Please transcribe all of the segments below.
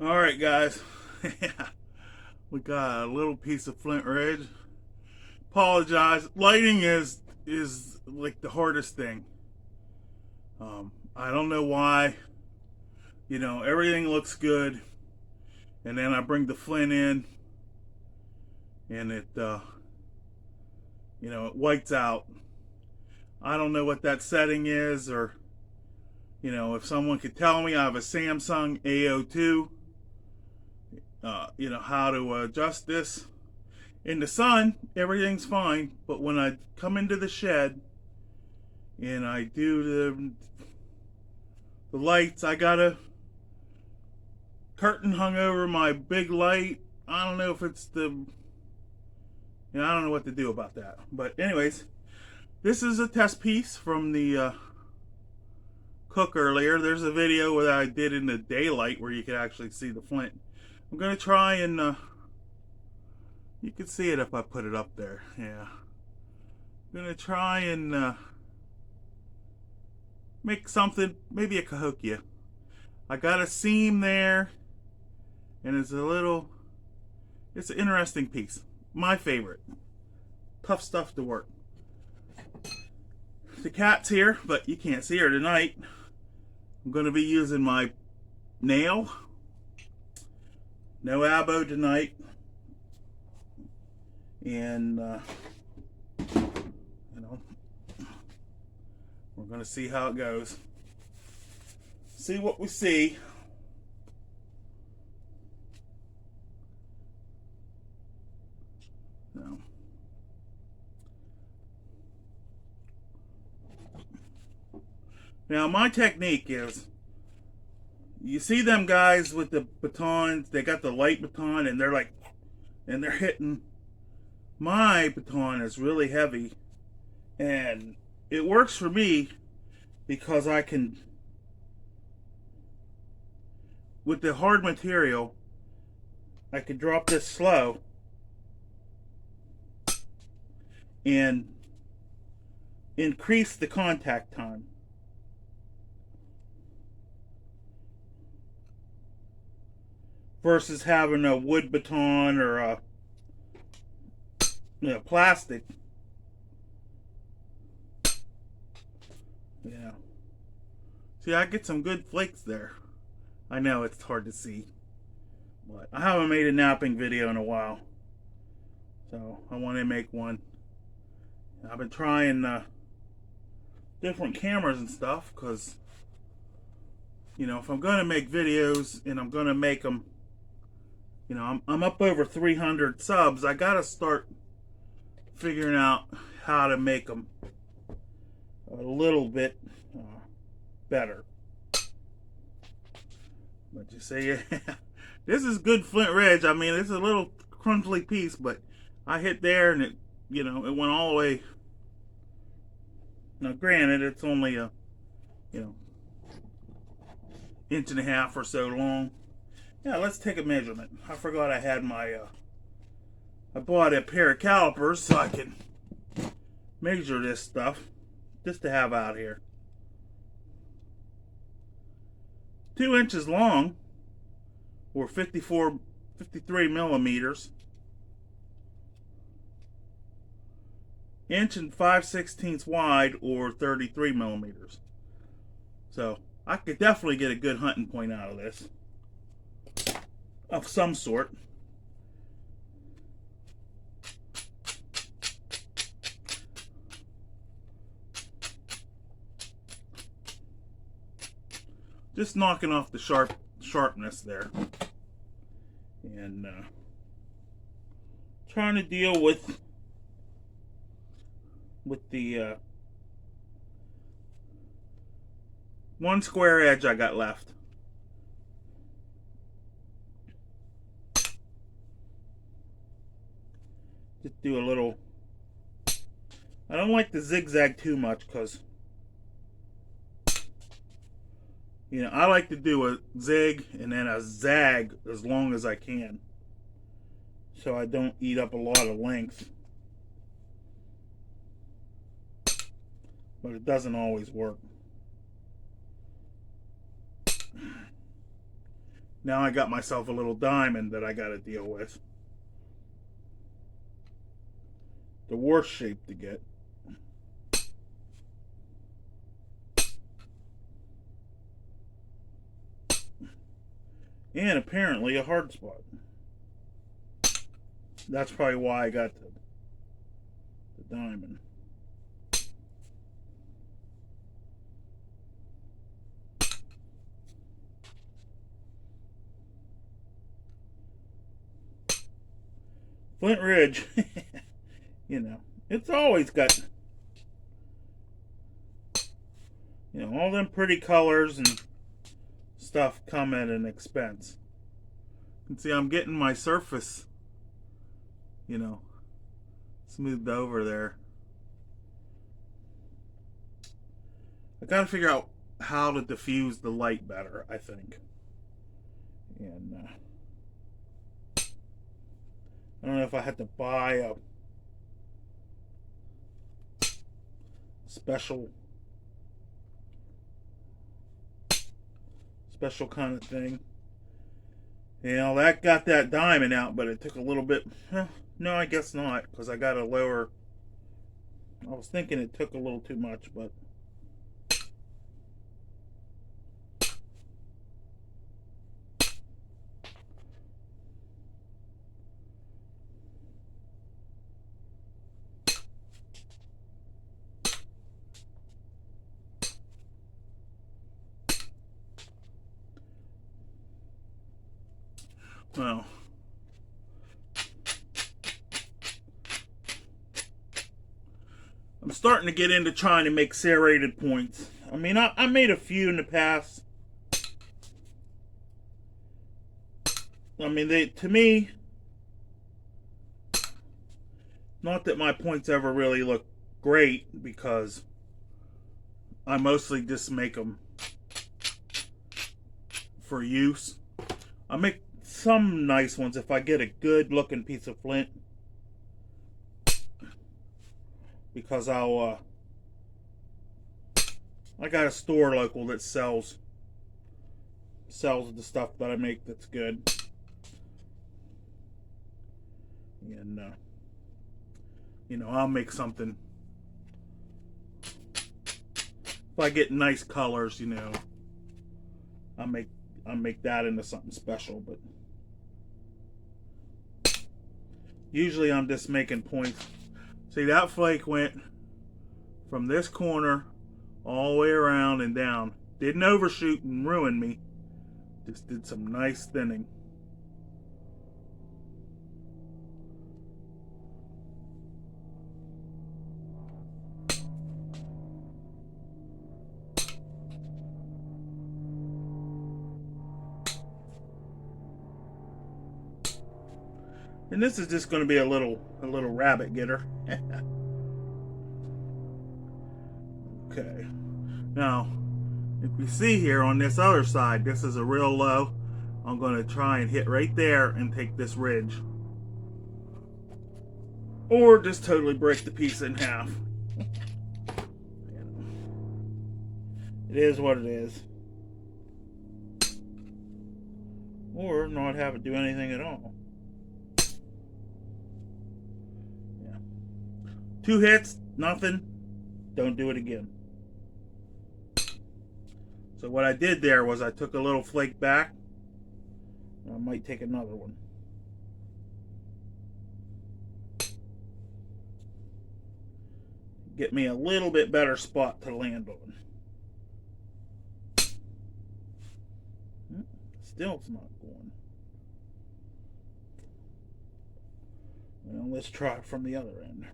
All right, guys. We got a little piece of Flintridge. Apologize. Lighting is like the hardest thing. I don't know why. Everything looks good, and then I bring the flint in, and it whites out. I don't know what that setting is, or if someone could tell me. I have a Samsung A02. How to adjust this. In the sun, everything's fine, but when I come into the shed and I do the lights, I got a curtain hung over my big light. I don't know if it's I don't know what to do about that. But anyways, this is a test piece from the cook earlier. There's a video that I did in the daylight where you could actually see the flint. I'm gonna try and you can see it if I put it up there. Yeah, I'm gonna try and make something, maybe a cahokia. I got a seam there, and it's an interesting piece. My favorite. Tough stuff to work. The cat's here, but you can't see her tonight. I'm going to be using my nail. No abo tonight. And, we're going to see how it goes. See what we see. No. Now my technique is, you see them guys with the batons, they got the light baton and they're hitting. My baton is really heavy, and it works for me because I can, with the hard material, I can drop this slow and increase the contact time. Versus having a wood baton or a plastic. Yeah. See, I get some good flakes there. I know it's hard to see, but I haven't made a napping video in a while, so I want to make one. I've been trying different cameras and stuff because, if I'm going to make videos and I'm going to make them, I'm up over 300 subs. I got to start figuring out how to make them a little bit better. But you see, this is good Flintridge. I mean, it's a little crumbly piece, but I hit there and it went all the way. Now, granted, it's only a, inch and a half or so long. Yeah, let's take a measurement. I forgot I had my, I bought a pair of calipers so I can measure this stuff, just to have out here. 2 inches long, or 53 millimeters. Inch and 5/16 wide, or 33 millimeters. So I could definitely get a good hunting point out of this, of some sort. Just knocking off the sharpness there, and trying to deal with the one square edge I got left. Just do a little. I don't like to zigzag too much because I like to do a zig and then a zag as long as I can, so I don't eat up a lot of length. But it doesn't always work. Now I got myself a little diamond that I got to deal with. The worst shape to get. And apparently a hard spot. That's probably why I got the diamond. Flintridge, you know, it's always got, you know, all them pretty colors and stuff come at an expense. You can see I'm getting my surface, you know, smoothed over there. I gotta figure out how to diffuse the light better, I think. And I don't know if I had to buy a special kind of thing. You know, that got that diamond out, but it took a little bit. No, I guess not, because I got a lower. I was thinking it took a little too much, but. Well, I'm starting to get into trying to make serrated points. I mean, I made a few in the past. I mean, to me, not that my points ever really look great, because I mostly just make them for use. I make some nice ones if I get a good looking piece of flint, because I got a store local that sells the stuff that I make that's good. And you know, I'll make something. If I get nice colors, you know, I'll make that into something special. But usually I'm just making points. See, that flake went from this corner all the way around and down. Didn't overshoot and ruin me. Just did some nice thinning. And this is just going to be a little rabbit getter. Okay. Now, if you see here on this other side, this is a real low. I'm going to try and hit right there and take this ridge. Or just totally break the piece in half. It is what it is. Or not have it do anything at all. Yeah. 2 hits, nothing. Don't do it again. So what I did there was I took a little flake back. I might take another one. Get me a little bit better spot to land on. Still it's not going. Well, let's try it from the other end.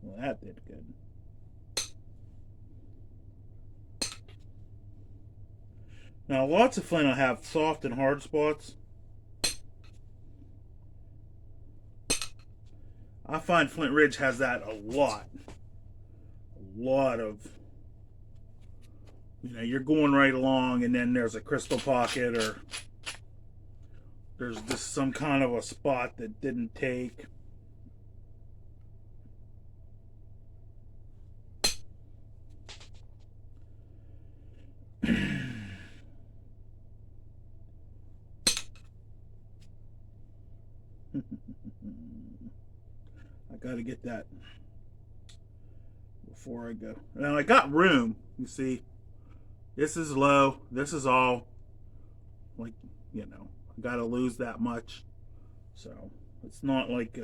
Well, that did good. Now, lots of flint will have soft and hard spots. I find Flintridge has that a lot. A lot of, you know, you're going right along and then there's a crystal pocket, or there's just some kind of a spot that didn't take. got to get that before I go. Now I got room. You see, this is low. This is all like, I got to lose that much. So it's not like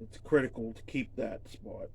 it's critical to keep that spot.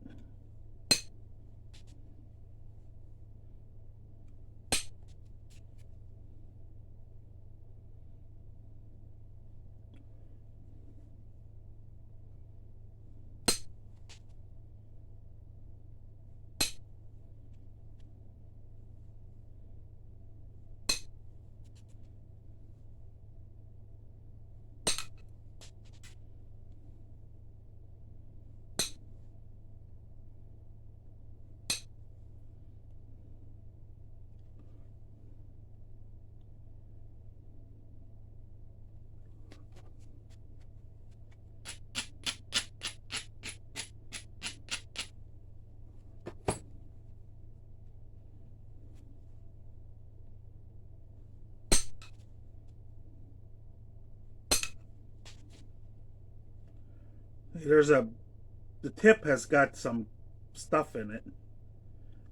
The tip has got some stuff in it,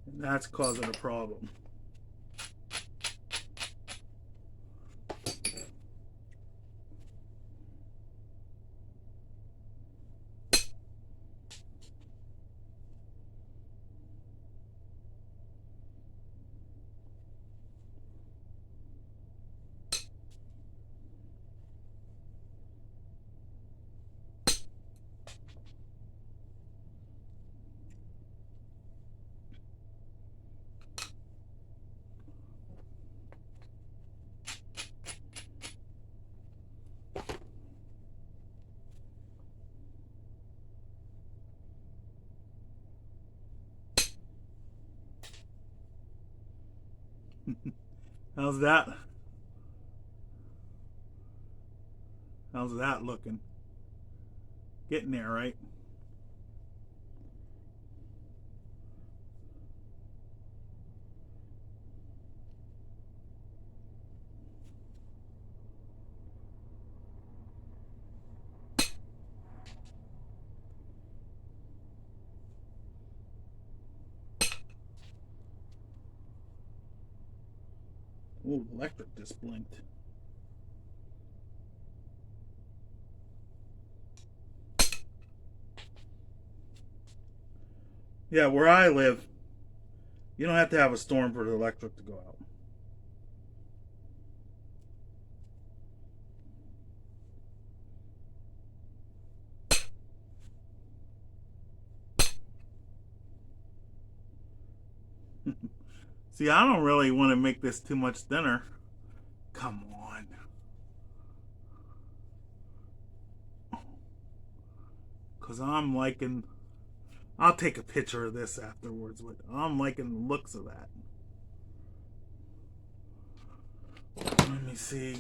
and that's causing a problem. How's that? How's that looking? Getting there, right? Ooh, the electric just blinked. Yeah, where I live, you don't have to have a storm for the electric to go out. See, I don't really want to make this too much thinner. Come on. Because I'm liking... I'll take a picture of this afterwards, but I'm liking the looks of that. Let me see.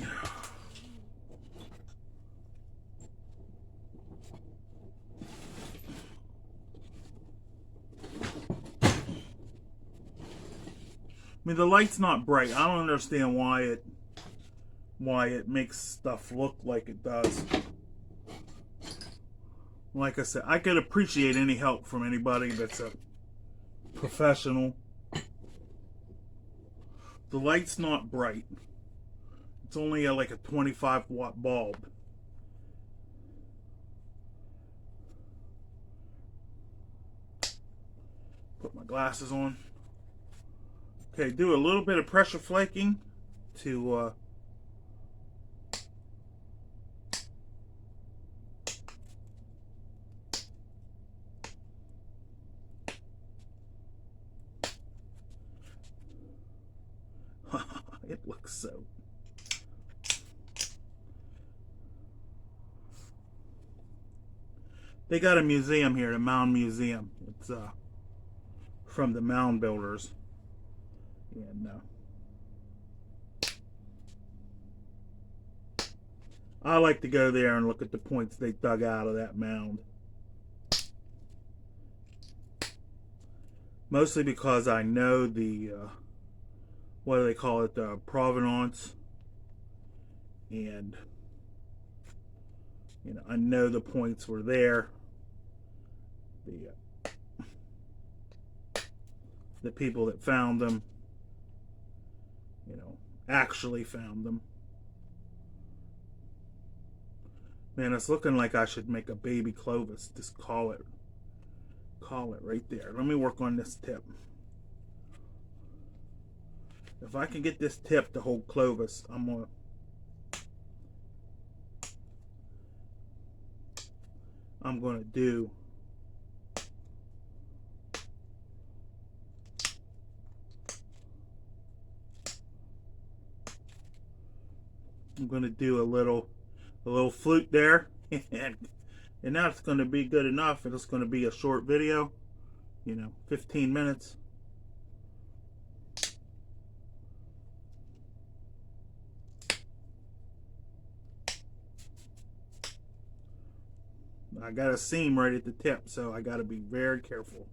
I mean, the light's not bright. I don't understand why it makes stuff look like it does. Like I said, I could appreciate any help from anybody that's a professional. The light's not bright. It's only like a 25-watt bulb. Put my glasses on. Okay, do a little bit of pressure flaking to it looks so. They got a museum here, the Mound Museum. It's from the mound builders. And I like to go there and look at the points they dug out of that mound. Mostly because I know the, what do they call it, the provenance. And, I know the points were there. the people that found them, actually found them. Man, it's looking like I should make a baby clovis. Just call it right there. Let me work on this tip. If I can get this tip to hold clovis, I'm gonna do a little flute there, and that's gonna be good enough. And it's gonna be a short video, 15 minutes. I got a seam right at the tip, so I got to be very careful.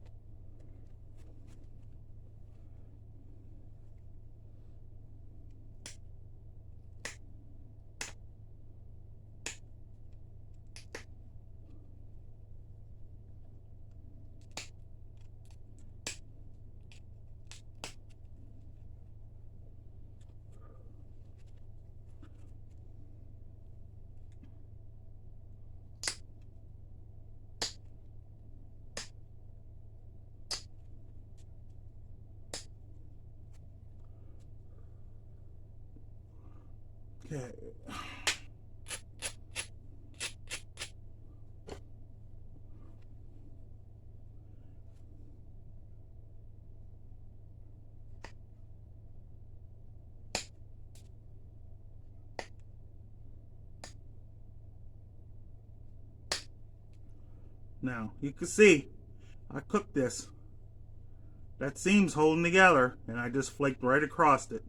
Okay. Now, you can see I cooked this. That seam's holding together, and I just flaked right across it.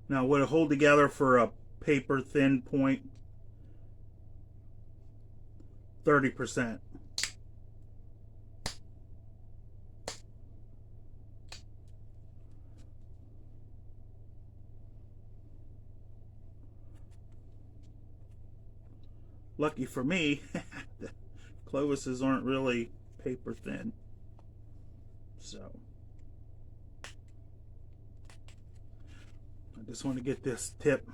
Now, would it hold together for a paper thin point? 30%. Lucky for me, the clovises aren't really paper thin. So I just want to get this tip.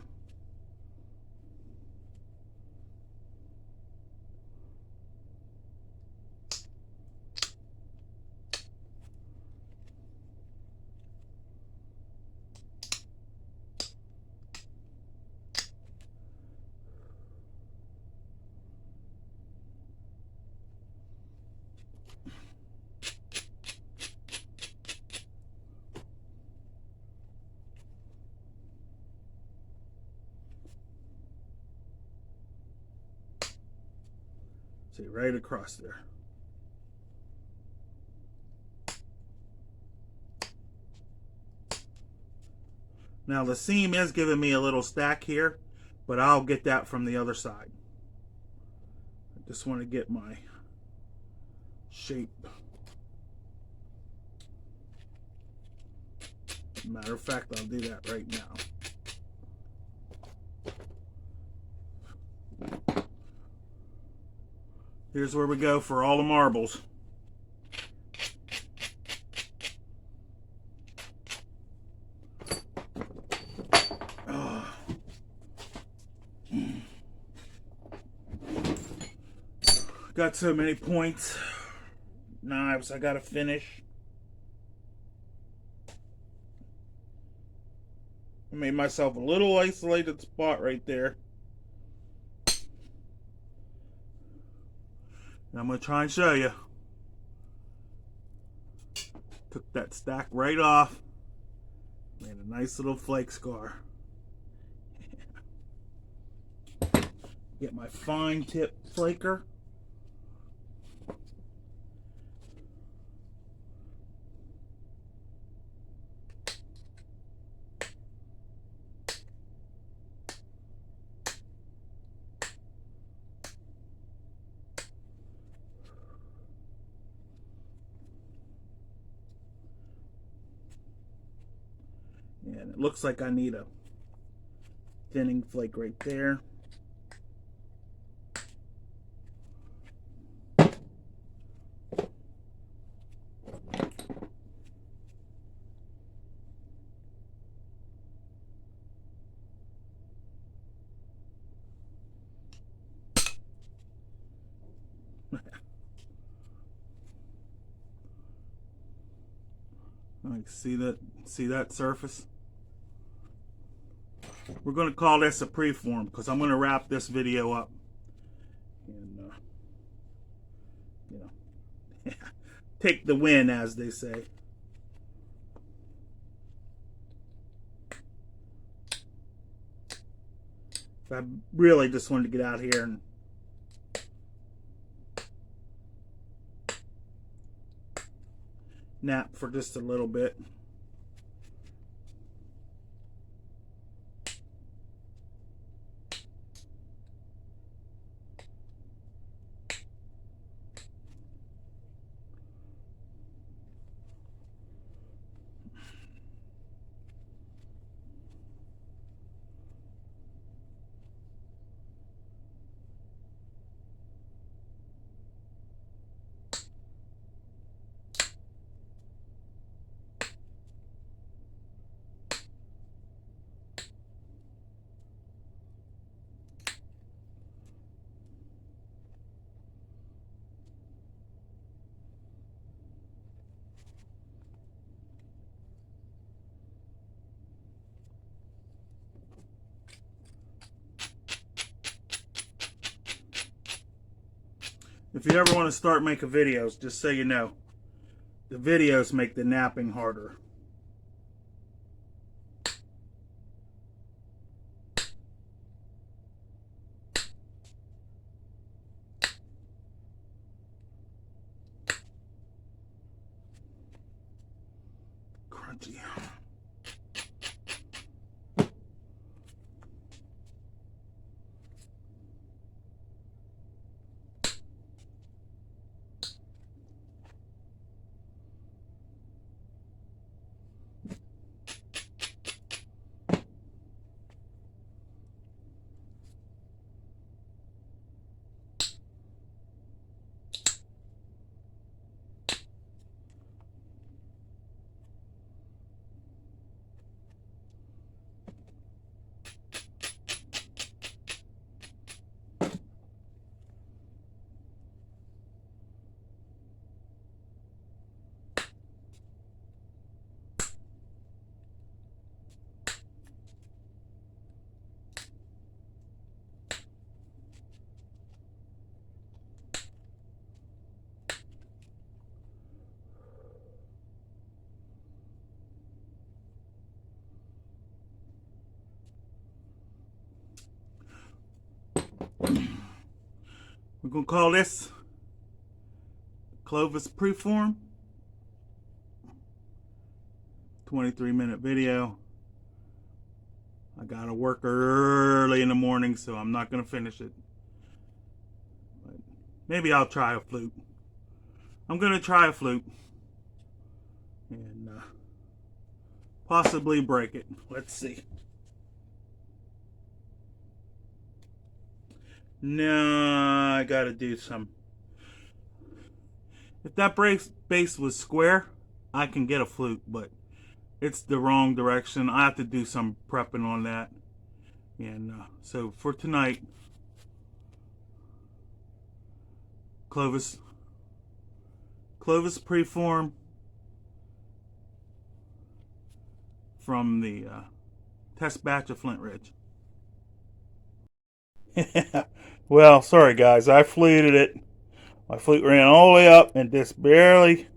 See, right across there. Now the seam is giving me a little stack here, but I'll get that from the other side. I just want to get my shape. Matter of fact, I'll do that right now. Here's where we go for all the marbles. Got so many points. Knives I gotta finish. I made myself a little isolated spot right there. And I'm going to try and show you. Took that stack right off. Made a nice little flake scar. Get my fine tip flaker. And it looks like I need a thinning flake right there. See that surface? We're going to call this a preform because I'm going to wrap this video up and you know, take the win, as they say. I really just wanted to get out here and nap for just a little bit. If you ever want to start making videos, just so you know, the videos make the napping harder. Crunchy. We're going to call this Clovis Preform. 23-minute video. I got to work early in the morning, so I'm not going to finish it. But maybe I'll try a flute. I'm going to try a flute. And possibly break it. Let's see. No, I gotta do some. If that bass was square, I can get a flute, but it's the wrong direction. I have to do some prepping on that. And so for tonight, Clovis Preform from the test batch of Flintridge. Well, sorry guys, I fluted it. My flute ran all the way up and just barely,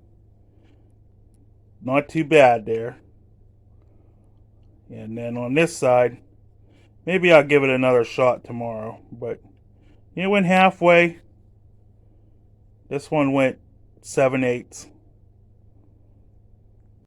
not too bad there. And then on this side, maybe I'll give it another shot tomorrow. But it went halfway. This one went 7/8.